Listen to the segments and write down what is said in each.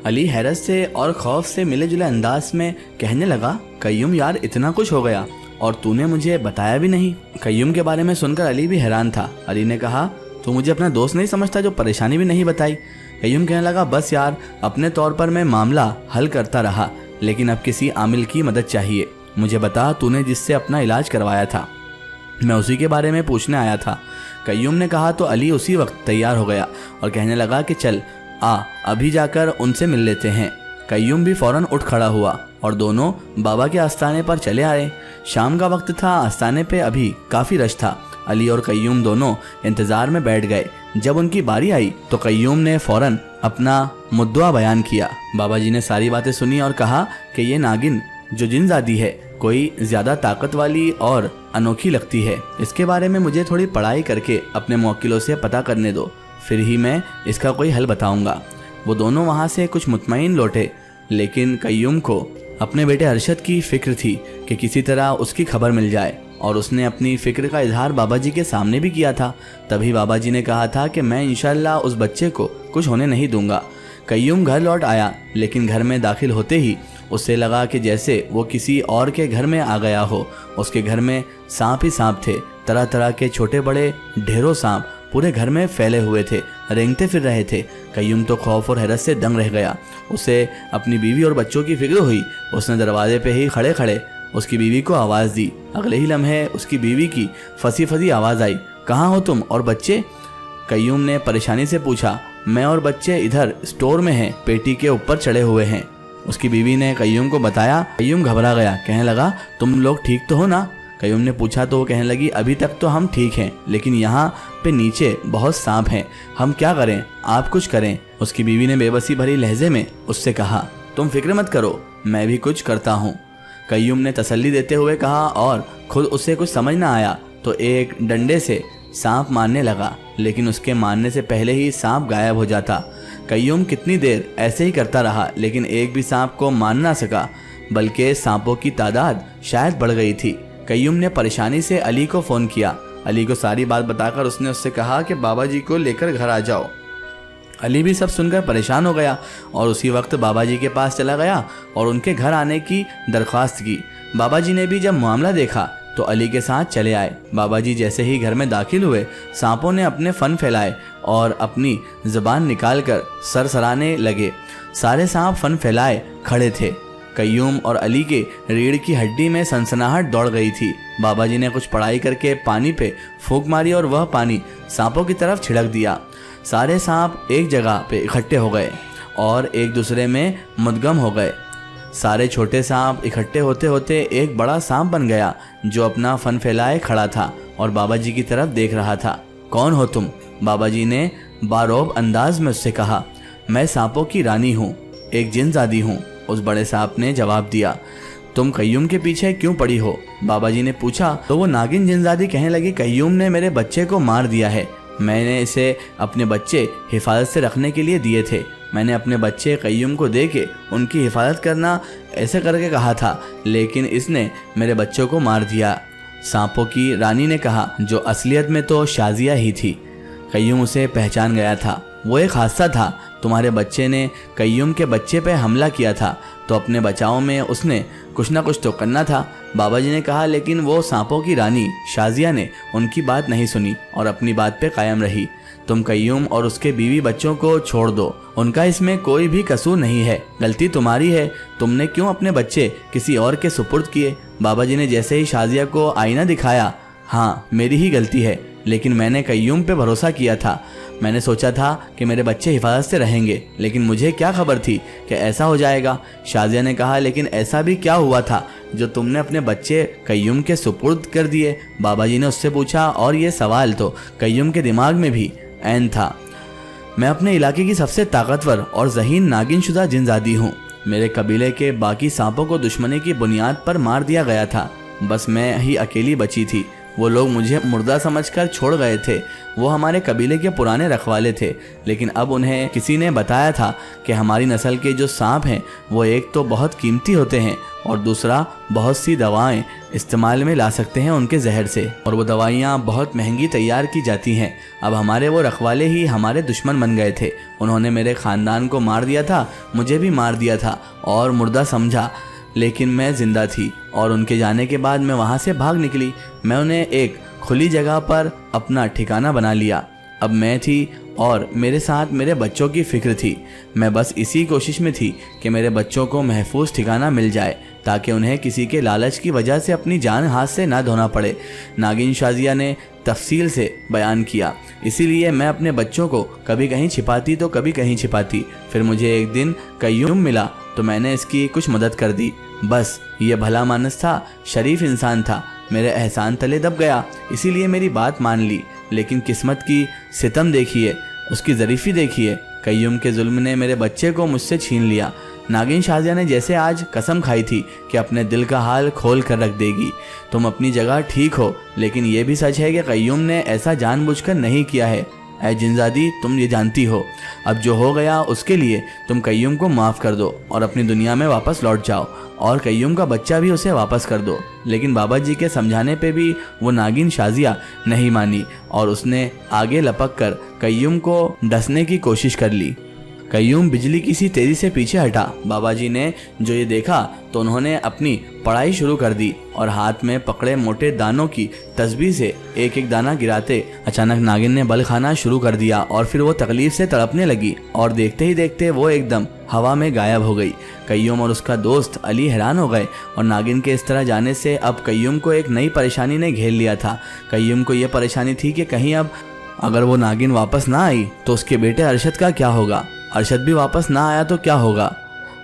अली हैरत से और खौफ से मिले जुले अंदाज में कहने लगा, कय्यूम यार इतना कुछ हो गया और तूने मुझे बताया भी नहीं। कय्यूम के बारे में सुनकर अली भी हैरान था। अली ने कहा, तू मुझे अपना दोस्त नहीं समझता जो परेशानी भी नहीं बताई। कय्यूम कहने लगा, बस यार अपने तौर पर मैं मामला हल करता रहा, लेकिन अब किसी आमिल की मदद चाहिए। मुझे बता, तूने जिससे अपना इलाज करवाया था, मैं उसी के बारे में पूछने आया था। कय्यूम ने कहा तो अली उसी वक्त तैयार हो गया और कहने लगा कि चल आ, अभी जाकर उनसे मिल लेते हैं। कय्यूम भी फौरन उठ खड़ा हुआ और दोनों बाबा के आस्थाने पर चले आए। शाम का वक्त था, आस्थाने पे अभी काफ़ी रश था। अली और कय्यूम दोनों इंतज़ार में बैठ गए। जब उनकी बारी आई तो कय्यूम ने फौरन अपना मुद्दा बयान किया। बाबा जी ने सारी बातें सुनी और कहा कि ये नागिन जो जिनजादी है कोई ज़्यादा ताकत वाली और अनोखी लगती है। इसके बारे में मुझे थोड़ी पढ़ाई करके अपने मुवक्किलों से पता करने दो, फिर ही मैं इसका कोई हल बताऊंगा। वो दोनों वहाँ से कुछ मुतमईन लौटे, लेकिन कय्यूम को अपने बेटे अरशद की फ़िक्र थी कि किसी तरह उसकी खबर मिल जाए, और उसने अपनी फ़िक्र का इजहार बाबा जी के सामने भी किया था। तभी बाबा जी ने कहा था कि मैं इंशाअल्लाह उस बच्चे को कुछ होने नहीं दूंगा। कय्यूम घर लौट आया, लेकिन घर में दाखिल होते ही उससे लगा कि जैसे वो किसी और के घर में आ गया हो। उसके घर में सांप ही सांप थे, तरह तरह के छोटे बड़े ढेरों सांप पूरे घर में फैले हुए थे, रेंगते फिर रहे थे। कय्यूम तो खौफ और हैरत से दंग रह गया। उसे अपनी बीवी और बच्चों की फिक्र हुई। उसने दरवाजे पे ही खड़े खड़े उसकी बीवी को आवाज़ दी। अगले ही लम्हे उसकी बीवी की फंसी फंसी आवाज़ आई, कहाँ हो तुम और बच्चे? कय्यूम ने परेशानी से पूछा, मैं और बच्चे इधर स्टोर में हैं, पेटी के ऊपर चढ़े हुए हैं। उसकी बीवी ने कय्यूम को बताया। कय्यूम घबरा गया, कहने लगा, तुम लोग ठीक तो हो ना? कय्यूम ने पूछा तो वो कहने लगी, अभी तक तो हम ठीक हैं, लेकिन यहाँ पे नीचे बहुत सांप हैं, हम क्या करें? आप कुछ करें। उसकी बीवी ने बेबसी भरी लहजे में उससे कहा, तुम फिक्र मत करो, मैं भी कुछ करता हूँ। कय्यूम ने तसल्ली देते हुए कहा, और खुद उसे कुछ समझ ना आया तो एक डंडे से सांप मारने लगा, लेकिन उसके मारने से पहले ही सांप गायब हो जाता। कय्यूम कितनी देर ऐसे ही करता रहा, लेकिन एक भी सांप को मार ना सका, बल्कि सांपों की तादाद शायद बढ़ गई थी। कय्यूम ने परेशानी से अली को फ़ोन किया। अली को सारी बात बताकर उसने उससे कहा कि बाबा जी को लेकर घर आ जाओ। अली भी सब सुनकर परेशान हो गया और उसी वक्त बाबा जी के पास चला गया और उनके घर आने की दरख्वास्त की। बाबा जी ने भी जब मामला देखा तो अली के साथ चले आए। बाबा जी जैसे ही घर में दाखिल हुए, सांपों ने अपने फन फैलाए और अपनी ज़बान निकालकर सरसराने लगे। सारे सांप फन फैलाए खड़े थे। कय्यूम और अली के रीढ़ की हड्डी में सनसनाहट दौड़ गई थी। बाबा जी ने कुछ पढ़ाई करके पानी पे फूंक मारी और वह पानी सांपों की तरफ छिड़क दिया। सारे सांप एक जगह पे इकट्ठे हो गए और एक दूसरे में मुद्गम हो गए। सारे छोटे सांप इकट्ठे होते होते एक बड़ा सांप बन गया जो अपना फन फैलाए खड़ा था और बाबा जी की तरफ देख रहा था। कौन हो तुम? बाबा जी ने बारौब अंदाज में उससे कहा। मैं सांपों की रानी हूँ, एक जिनजादी हूँ। उस बड़े सांप ने जवाब दिया। तुम कय्यूम के पीछे क्यों पड़ी हो? बाबा जी ने पूछा। तो वो नागिन जिनजादी कहने लगी, कय्यूम ने मेरे बच्चे को मार दिया है। मैंने इसे अपने बच्चे हिफाजत से रखने के लिए दिए थे। मैंने अपने बच्चे कय्यूम को दे के उनकी हिफाजत करना ऐसे करके कहा था, लेकिन इसने मेरे बच्चों को मार दिया। सांपों की रानी ने कहा, जो असलियत में तो शाजिया ही थी। कय्यूम उसे पहचान गया था। वो एक हादसा था। तुम्हारे बच्चे ने कय्यूम के बच्चे पे हमला किया था, तो अपने बचाव में उसने कुछ ना कुछ तो करना था। बाबा जी ने कहा, लेकिन वो सांपों की रानी शाजिया ने उनकी बात नहीं सुनी और अपनी बात पे कायम रही। तुम कय्यूम और उसके बीवी बच्चों को छोड़ दो, उनका इसमें कोई भी कसूर नहीं है। गलती तुम्हारी है, तुमने क्यों अपने बच्चे किसी और के सुपुर्द किए? बाबा जी ने जैसे ही शाजिया को आईना दिखाया, हाँ मेरी ही गलती है, लेकिन मैंने कय्यूम पे भरोसा किया था। मैंने सोचा था कि मेरे बच्चे हिफाजत से रहेंगे, लेकिन मुझे क्या खबर थी कि ऐसा हो जाएगा। शाजिया ने कहा, लेकिन ऐसा भी क्या हुआ था जो तुमने अपने बच्चे कय्यूम के सुपुर्द कर दिए? बाबा जी ने उससे पूछा, और ये सवाल तो कय्यूम के दिमाग में भी ऐन था। मैं अपने इलाके की सबसे ताकतवर और ज़हीन नागिन शुदा जिनजादी हूँ। मेरे कबीले के बाकी सांपों को दुश्मनी की बुनियाद पर मार दिया गया था। बस मैं ही अकेली बची थी। वो लोग मुझे मुर्दा समझकर छोड़ गए थे। वो हमारे कबीले के पुराने रखवाले थे, लेकिन अब उन्हें किसी ने बताया था कि हमारी नस्ल के जो सांप हैं वो एक तो बहुत कीमती होते हैं और दूसरा बहुत सी दवाएं इस्तेमाल में ला सकते हैं उनके जहर से, और वो दवाइयाँ बहुत महंगी तैयार की जाती हैं। अब हमारे वो रखवाले ही हमारे दुश्मन बन गए थे। उन्होंने मेरे ख़ानदान को मार दिया था, मुझे भी मार दिया था और मुर्दा समझा, लेकिन मैं ज़िंदा थी और उनके जाने के बाद मैं वहाँ से भाग निकली। मैं उन्हें एक खुली जगह पर अपना ठिकाना बना लिया। अब मैं थी और मेरे साथ मेरे बच्चों की फ़िक्र थी। मैं बस इसी कोशिश में थी कि मेरे बच्चों को महफूज ठिकाना मिल जाए ताकि उन्हें किसी के लालच की वजह से अपनी जान हाथ से ना धोना पड़े। नागिन शाजिया ने तफसील से बयान किया। इसीलिए मैं अपने बच्चों को कभी कहीं छिपाती तो कभी कहीं छिपाती। फिर मुझे एक दिन कय्यूम मिला तो मैंने इसकी कुछ मदद कर दी। बस ये भला मानस था, शरीफ इंसान था, मेरे एहसान तले दब गया, इसीलिए मेरी बात मान ली। लेकिन किस्मत की सितम देखिए, उसकी ज़रीफ़ी देखिए। कय्यूम के जुल्म ने मेरे बच्चे को मुझसे छीन लिया। नागिन शाजिया ने जैसे आज कसम खाई थी कि अपने दिल का हाल खोल कर रख देगी। तुम अपनी जगह ठीक हो, लेकिन यह भी सच है कि कय्यूम ने ऐसा जानबूझकर नहीं किया है। ऐ जिनजादी, तुम ये जानती हो। अब जो हो गया उसके लिए तुम कय्यूम को माफ़ कर दो और अपनी दुनिया में वापस लौट जाओ, और कय्यूम का बच्चा भी उसे वापस कर दो। लेकिन बाबा जी के समझाने पे भी वो नागिन शाजिया नहीं मानी और उसने आगे लपक कर कय्यूम को डसने की कोशिश कर ली। कय्यूम बिजली की सी तेजी से पीछे हटा। बाबा जी ने जो ये देखा तो उन्होंने अपनी पढ़ाई शुरू कर दी और हाथ में पकड़े मोटे दानों की तस्बीह से एक एक दाना गिराते अचानक नागिन ने बल खाना शुरू कर दिया और फिर वो तकलीफ से तड़पने लगी और देखते ही देखते वो एकदम हवा में गायब हो गई। कय्यूम और उसका दोस्त अली हैरान हो गए और नागिन के इस तरह जाने से अब कय्यूम को एक नई परेशानी ने घेर लिया था। कय्यूम को ये परेशानी थी कि कहीं अब अगर वो नागिन वापस ना आई तो उसके बेटे अरशद का क्या होगा। अरशद भी वापस ना आया तो क्या होगा।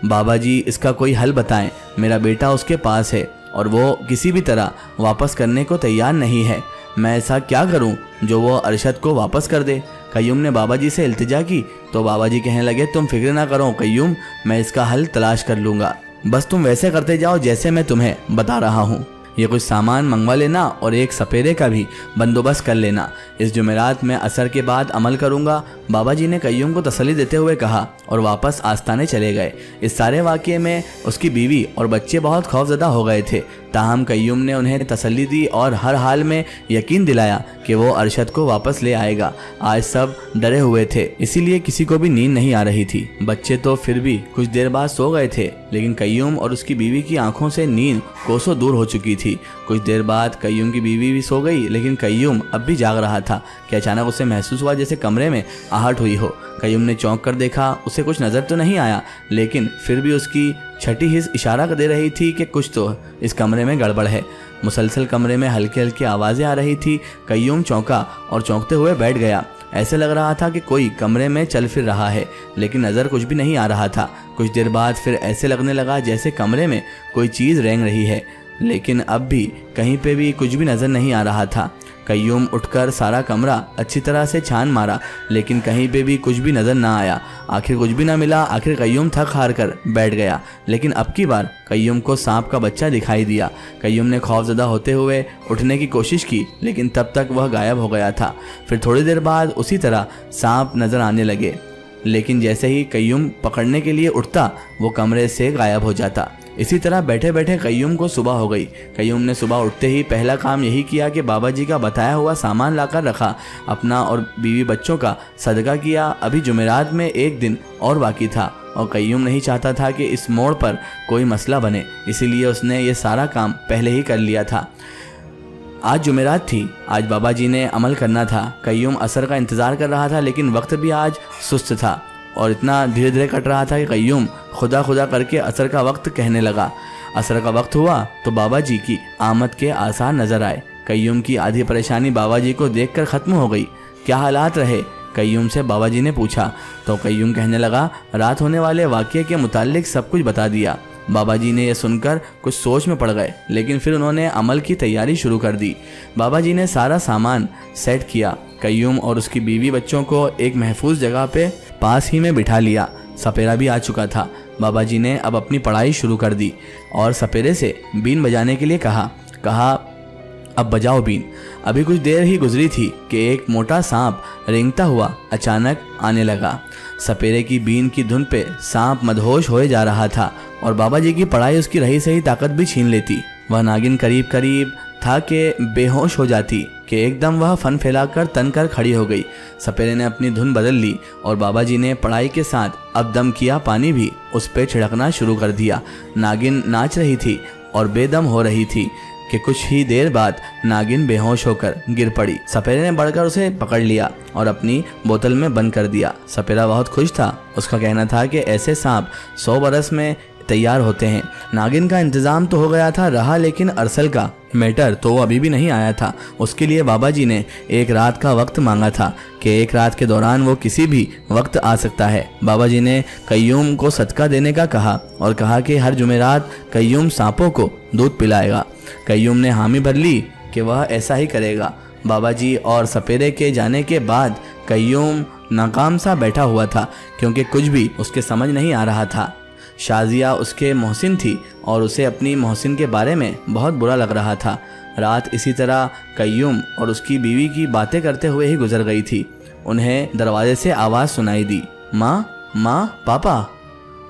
बाबा जी इसका कोई हल बताएं। मेरा बेटा उसके पास है और वो किसी भी तरह वापस करने को तैयार नहीं है। मैं ऐसा क्या करूं जो वो अरशद को वापस कर दे। कय्यूम ने बाबा जी से इल्तिजा की तो बाबा जी कहने लगे, तुम फिक्र ना करो कय्यूम, मैं इसका हल तलाश कर लूँगा। बस तुम वैसे करते जाओ जैसे मैं तुम्हें बता रहा हूँ। ये कुछ सामान मंगवा लेना और एक सपेरे का भी बंदोबस्त कर लेना। इस जुमेरात में असर के बाद अमल करूँगा। बाबा जी ने कय्यूम को तसल्ली देते हुए कहा और वापस आस्ताने चले गए। इस सारे वाक़ये में उसकी बीवी और बच्चे बहुत खौफजदा हो गए थे। ताहम कय्यूम ने उन्हें तसल्ली दी और हर हाल में यकीन दिलाया कि वो अरशद को वापस ले आएगा। आज सब डरे हुए थे, इसीलिए किसी को भी नींद नहीं आ रही थी। बच्चे तो फिर भी कुछ देर बाद सो गए थे, लेकिन कय्यूम और उसकी बीवी की आंखों से नींद कोसों दूर हो चुकी थी। कुछ देर बाद कय्यूम की बीवी भी सो गई, लेकिन कय्यूम अब भी जाग रहा था कि अचानक उसे महसूस हुआ जैसे कमरे में आहट हुई हो। कय्यूम ने चौंक कर देखा, उसे कुछ नज़र तो नहीं आया, लेकिन फिर भी उसकी छठी हिस्स इशारा दे रही थी कि कुछ तो इस कमरे में गड़बड़ है। मुसलसल कमरे में हल्की हल्की आवाज़ें आ रही थी। कय्यूम चौंका और चौंकते हुए बैठ गया। ऐसे लग रहा था कि कोई कमरे में चल फिर रहा है, लेकिन नज़र कुछ भी नहीं आ रहा था। कुछ देर बाद फिर ऐसे लगने लगा जैसे कमरे में कोई चीज़ रेंग रही है, लेकिन अब भी कहीं पे भी कुछ भी नज़र नहीं आ रहा था। कय्यूम उठकर सारा कमरा अच्छी तरह से छान मारा, लेकिन कहीं पे भी कुछ भी नज़र ना आया। आखिर कुछ भी ना मिला। आखिर कय्यूम थक हार कर बैठ गया, लेकिन अब की बार कय्यूम को सांप का बच्चा दिखाई दिया। कय्यूम ने खौफजदा होते हुए उठने की कोशिश की, लेकिन तब तक वह गायब हो गया था। फिर थोड़ी देर बाद उसी तरह सांप नज़र आने लगे, लेकिन जैसे ही कय्यूम पकड़ने के लिए उठता वो कमरे से गायब हो जाता। इसी तरह बैठे बैठे कय्यूम को सुबह हो गई। कय्यूम ने सुबह उठते ही पहला काम यही किया कि बाबा जी का बताया हुआ सामान लाकर रखा, अपना और बीवी बच्चों का सदका किया। अभी जुमेरात में एक दिन और बाकी था और कय्यूम नहीं चाहता था कि इस मोड़ पर कोई मसला बने, इसीलिए उसने ये सारा काम पहले ही कर लिया था। आज जुमेरात थी, आज बाबा जी ने अमल करना था। कय्यूम असर का इंतज़ार कर रहा था, लेकिन वक्त भी आज सुस्त था और इतना धीरे धीरे कट रहा था कि कय्यूम खुदा खुदा करके असर का वक्त कहने लगा। असर का वक्त हुआ तो बाबा जी की आमद के आसार नज़र आए। कय्यूम की आधी परेशानी बाबा जी को देखकर ख़त्म हो गई। क्या हालात रहे, कय्यूम से बाबा जी ने पूछा तो कय्यूम कहने लगा, रात होने वाले वाक़ये के मुताल्लिक सब कुछ बता दिया। बाबा जी ने यह सुनकर कुछ सोच में पड़ गए, लेकिन फिर उन्होंने अमल की तैयारी शुरू कर दी। बाबा जी ने सारा सामान सेट किया। कय्यूम और उसकी बीवी बच्चों को एक महफूज जगह पे पास ही में बिठा लिया। सपेरा भी आ चुका था। बाबा जी ने अब अपनी पढ़ाई शुरू कर दी और सपेरे से बीन बजाने के लिए कहा, अब बजाओ बीन। अभी कुछ देर ही गुजरी थी कि एक मोटा सांप रेंगता हुआ अचानक आने लगा। सपेरे की बीन की धुन पे सांप मदहोश होए जा रहा था और बाबा जी की पढ़ाई उसकी रही सही ताकत भी छीन लेती। वह नागिन करीब करीब था कि बेहोश हो जाती कि एकदम वह फन फैलाकर तन कर खड़ी हो गई। सपेरे ने अपनी धुन बदल ली और बाबा जी ने पढ़ाई के साथ अब दम किया पानी भी उस पे छिड़कना शुरू कर दिया। नागिन नाच रही थी और बेदम हो रही थी कि कुछ ही देर बाद नागिन बेहोश होकर गिर पड़ी। सपेरे ने बढ़कर उसे पकड़ लिया और अपनी बोतल में बंद कर दिया। सपेरा बहुत खुश था। उसका कहना था कि ऐसे सांप 100 बरस में तैयार होते हैं। नागिन का इंतजाम तो हो गया था रहा, लेकिन अरसल का मैटर तो अभी भी नहीं आया था। उसके लिए बाबा जी ने एक रात का वक्त मांगा था कि एक रात के दौरान वो किसी भी वक्त आ सकता है। बाबा जी ने कय्यूम को सदका देने का कहा और कहा कि हर जुमेरात कय्यूम सांपों को दूध पिलाएगा। कय्यूम ने हामी भर ली कि वह ऐसा ही करेगा। बाबा जी और सपेरे के जाने के बाद कय्यूम नाकाम सा बैठा हुआ था, क्योंकि कुछ भी उसके समझ नहीं आ रहा था। शाजिया उसके मोहसिन थी और उसे अपनी मोहसिन के बारे में बहुत बुरा लग रहा था। रात इसी तरह कय्यूम और उसकी बीवी की बातें करते हुए ही गुजर गई थी। उन्हें दरवाजे से आवाज़ सुनाई दी, माँ माँ पापा।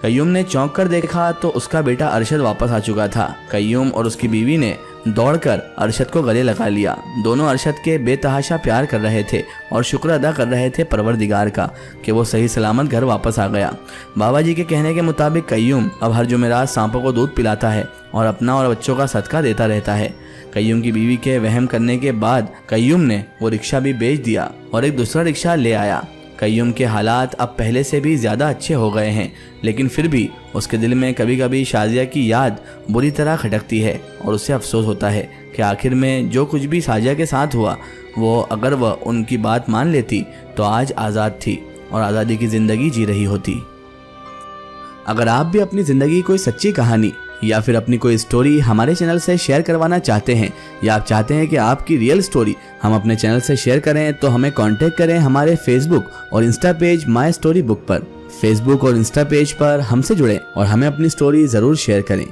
कय्यूम ने चौंक कर देखा तो उसका बेटा अरशद वापस आ चुका था। कय्यूम और उसकी बीवी ने दौड़कर अरशद को गले लगा लिया। दोनों अरशद के बेतहाशा प्यार कर रहे थे और शुक्र अदा कर रहे थे परवरदिगार का कि वो सही सलामत घर वापस आ गया। बाबा जी के कहने के मुताबिक कय्यूम अब हर जुमेरात सांपों को दूध पिलाता है और अपना और बच्चों का सदका देता रहता है। कय्यूम की बीवी के वहम करने के बाद कय्यूम ने वो रिक्शा भी बेच दिया और एक दूसरा रिक्शा ले आया। कय्यूम के हालात अब पहले से भी ज़्यादा अच्छे हो गए हैं, लेकिन फिर भी उसके दिल में कभी कभी शाजिया की याद बुरी तरह खटकती है और उसे अफसोस होता है कि आखिर में जो कुछ भी शाजिया के साथ हुआ वो अगर वह उनकी बात मान लेती तो आज आज़ाद थी और आज़ादी की ज़िंदगी जी रही होती। अगर आप भी अपनी ज़िंदगी कोई सच्ची कहानी या फिर अपनी कोई स्टोरी हमारे चैनल से शेयर करवाना चाहते हैं या आप चाहते हैं कि आपकी रियल स्टोरी हम अपने चैनल से शेयर करें, तो हमें कांटेक्ट करें हमारे फेसबुक और Insta page my story book पर। फेसबुक और इंस्टा पेज पर हमसे जुड़ें और हमें अपनी स्टोरी ज़रूर शेयर करें।